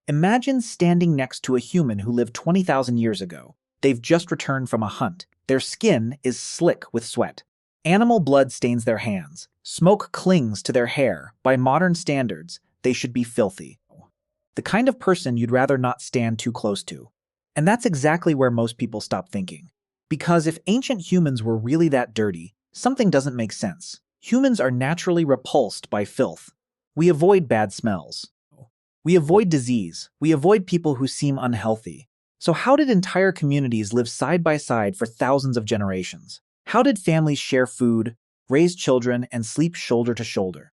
Imagine standing next to a human who lived 20,000 years ago. They've just returned from a hunt. Their skin is slick with sweat. Animal blood stains their hands. Smoke clings to their hair. By modern standards, they should be filthy. The kind of person you'd rather not stand too close to. And that's exactly where most people stop thinking. Because if ancient humans were really that dirty, something doesn't make sense. Humans are naturally repulsed by filth. We avoid bad smells. We avoid disease. We avoid people who seem unhealthy. So how did entire communities live side by side for thousands of generations? How did families share food, raise children, and sleep shoulder to shoulder?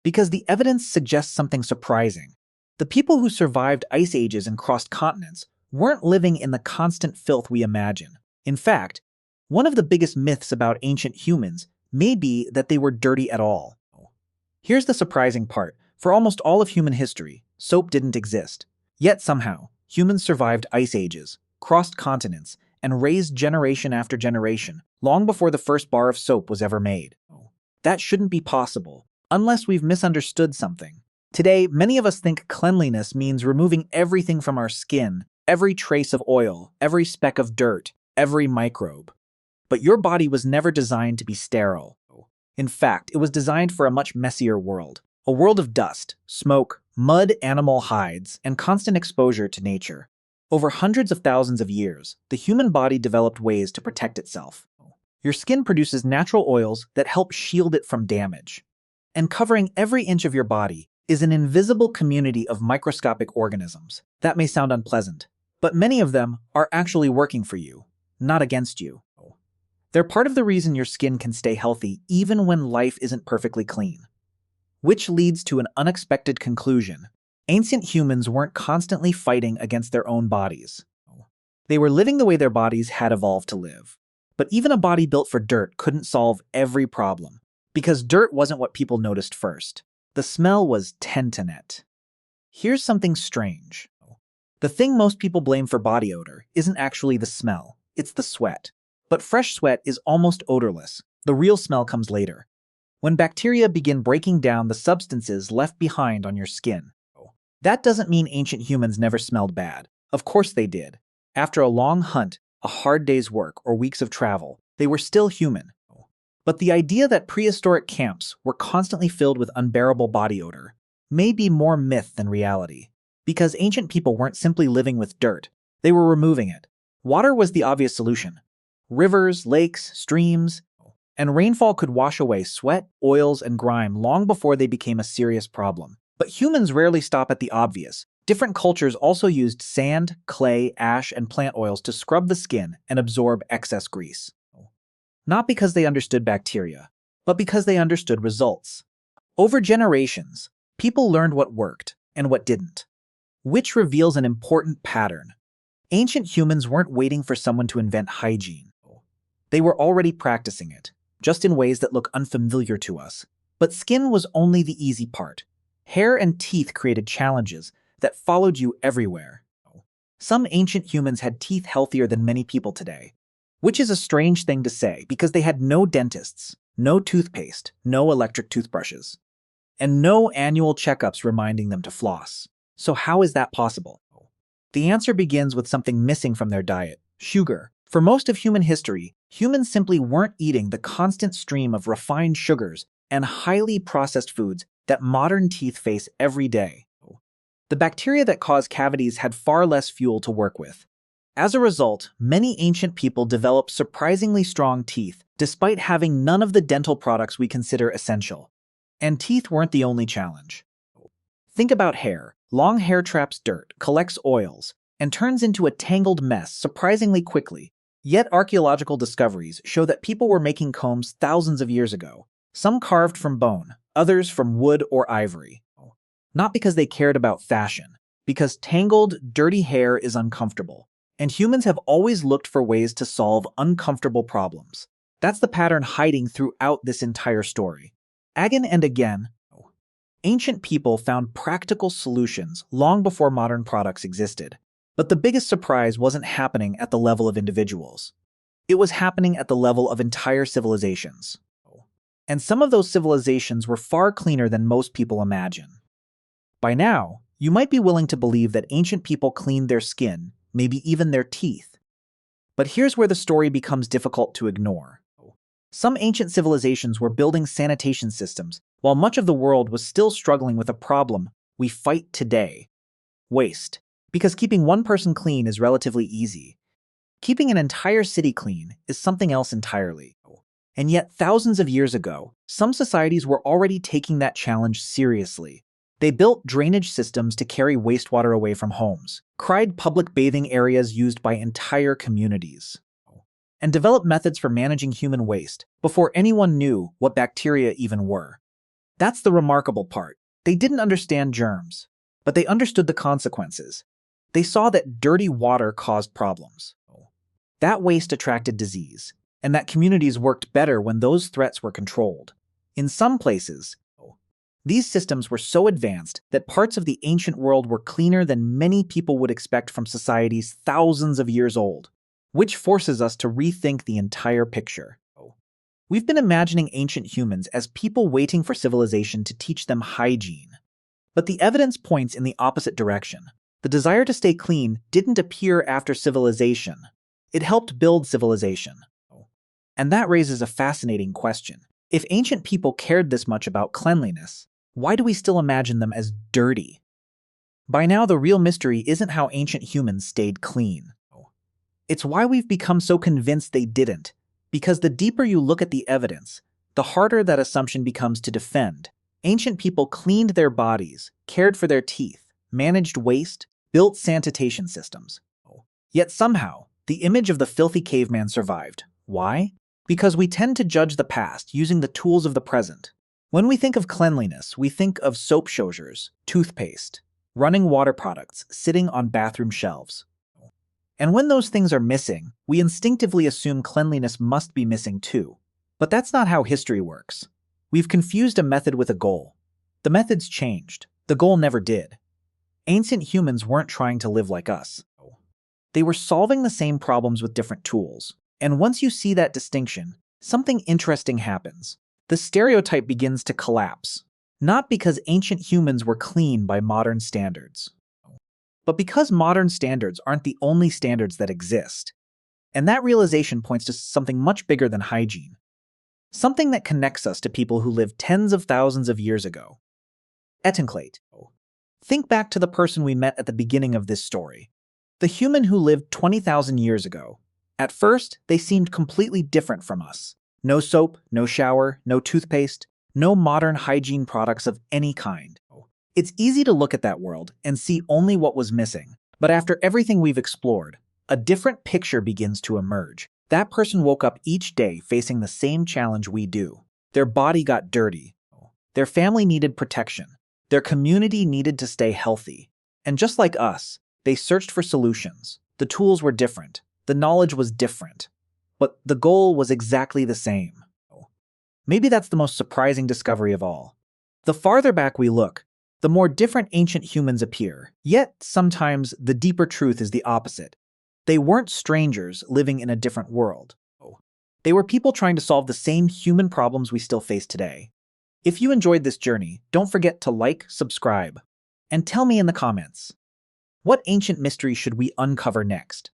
Because the evidence suggests something surprising. The people who survived ice ages and crossed continents weren't living in the constant filth we imagine. In fact, one of the biggest myths about ancient humans may be that they were dirty at all. Here's the surprising part. For almost all of human history, soap didn't exist. Yet somehow, humans survived ice ages, crossed continents, and raised generation after generation, long before the first bar of soap was ever made. That shouldn't be possible, unless we've misunderstood something. Today, many of us think cleanliness means removing everything from our skin, every trace of oil, every speck of dirt, every microbe. But your body was never designed to be sterile. In fact, it was designed for a much messier world. A world of dust, smoke, mud, animal hides, and constant exposure to nature. Over hundreds of thousands of years, the human body developed ways to protect itself. Your skin produces natural oils that help shield it from damage. And covering every inch of your body is an invisible community of microscopic organisms. That may sound unpleasant, but many of them are actually working for you, not against you. They're part of the reason your skin can stay healthy even when life isn't perfectly clean. Which leads to an unexpected conclusion. Ancient humans weren't constantly fighting against their own bodies. They were living the way their bodies had evolved to live. But even a body built for dirt couldn't solve every problem, because dirt wasn't what people noticed first. The smell was tentonette. Here's something strange. The thing most people blame for body odor isn't actually the smell, it's the sweat. But fresh sweat is almost odorless. The real smell comes later, when bacteria begin breaking down the substances left behind on your skin. That doesn't mean ancient humans never smelled bad. Of course they did. After a long hunt, a hard day's work, or weeks of travel, they were still human. But the idea that prehistoric camps were constantly filled with unbearable body odor may be more myth than reality. Because ancient people weren't simply living with dirt, they were removing it. Water was the obvious solution. Rivers, lakes, streams, and rainfall could wash away sweat, oils, and grime long before they became a serious problem. But humans rarely stop at the obvious. Different cultures also used sand, clay, ash, and plant oils to scrub the skin and absorb excess grease. Not because they understood bacteria, but because they understood results. Over generations, people learned what worked and what didn't, which reveals an important pattern. Ancient humans weren't waiting for someone to invent hygiene. They were already practicing it, just in ways that look unfamiliar to us. But skin was only the easy part. Hair and teeth created challenges that followed you everywhere. Some ancient humans had teeth healthier than many people today, which is a strange thing to say because they had no dentists, no toothpaste, no electric toothbrushes, and no annual checkups reminding them to floss. So how is that possible? The answer begins with something missing from their diet: sugar. For most of human history, humans simply weren't eating the constant stream of refined sugars and highly processed foods that modern teeth face every day. The bacteria that cause cavities had far less fuel to work with. As a result, many ancient people developed surprisingly strong teeth, despite having none of the dental products we consider essential. And teeth weren't the only challenge. Think about hair. Long hair traps dirt, collects oils, and turns into a tangled mess surprisingly quickly. Yet archaeological discoveries show that people were making combs thousands of years ago, some carved from bone, others from wood or ivory. Not because they cared about fashion, because tangled, dirty hair is uncomfortable, and humans have always looked for ways to solve uncomfortable problems. That's the pattern hiding throughout this entire story. Again and again, ancient people found practical solutions long before modern products existed. But the biggest surprise wasn't happening at the level of individuals. It was happening at the level of entire civilizations. And some of those civilizations were far cleaner than most people imagine. By now, You might be willing to believe that ancient people cleaned their skin, maybe even their teeth. But here's where the story becomes difficult to ignore. Some ancient civilizations were building sanitation systems, while much of the world was still struggling with a problem we fight today: waste. Because keeping one person clean is relatively easy, keeping an entire city clean is something else entirely. And yet, thousands of years ago, some societies were already taking that challenge seriously. They built drainage systems to carry wastewater away from homes, cried public bathing areas used by entire communities, and developed methods for managing human waste before anyone knew what bacteria even were. That's the remarkable part. They didn't understand germs, but they understood the consequences. They saw that dirty water caused problems. That waste attracted disease, and that communities worked better when those threats were controlled. In some places, these systems were so advanced that parts of the ancient world were cleaner than many people would expect from societies thousands of years old, which forces us to rethink the entire picture. We've been imagining ancient humans as people waiting for civilization to teach them hygiene. But the evidence points in the opposite direction. The desire to stay clean didn't appear after civilization. It helped build civilization. And that raises a fascinating question. If ancient people cared this much about cleanliness, why do we still imagine them as dirty? By now, the real mystery isn't how ancient humans stayed clean. It's why we've become so convinced they didn't. Because the deeper you look at the evidence, the harder that assumption becomes to defend. Ancient people cleaned their bodies, cared for their teeth, managed waste, built sanitation systems. Yet somehow, the image of the filthy caveman survived. Why? Because we tend to judge the past using the tools of the present. When we think of cleanliness, we think of soap showers, toothpaste, running water products sitting on bathroom shelves. And when those things are missing, we instinctively assume cleanliness must be missing too. But that's not how history works. We've confused a method with a goal. The method's changed. The goal never did. Ancient humans weren't trying to live like us. They were solving the same problems with different tools. And once you see that distinction, something interesting happens. The stereotype begins to collapse. Not because ancient humans were clean by modern standards, but because modern standards aren't the only standards that exist. And that realization points to something much bigger than hygiene. Something that connects us to people who lived tens of thousands of years ago. Etinclate. Think back to the person we met at the beginning of this story. The human who lived 20,000 years ago. At first, they seemed completely different from us. No soap, no shower, no toothpaste, no modern hygiene products of any kind. It's easy to look at that world and see only what was missing. But after everything we've explored, a different picture begins to emerge. That person woke up each day facing the same challenge we do. Their body got dirty. Their family needed protection. Their community needed to stay healthy. And just like us, they searched for solutions. The tools were different. The knowledge was different. But the goal was exactly the same. Maybe that's the most surprising discovery of all. The farther back we look, the more different ancient humans appear. Yet, sometimes, the deeper truth is the opposite. They weren't strangers living in a different world. They were people trying to solve the same human problems we still face today. If you enjoyed this journey, don't forget to like, subscribe, and tell me in the comments, what ancient mystery should we uncover next?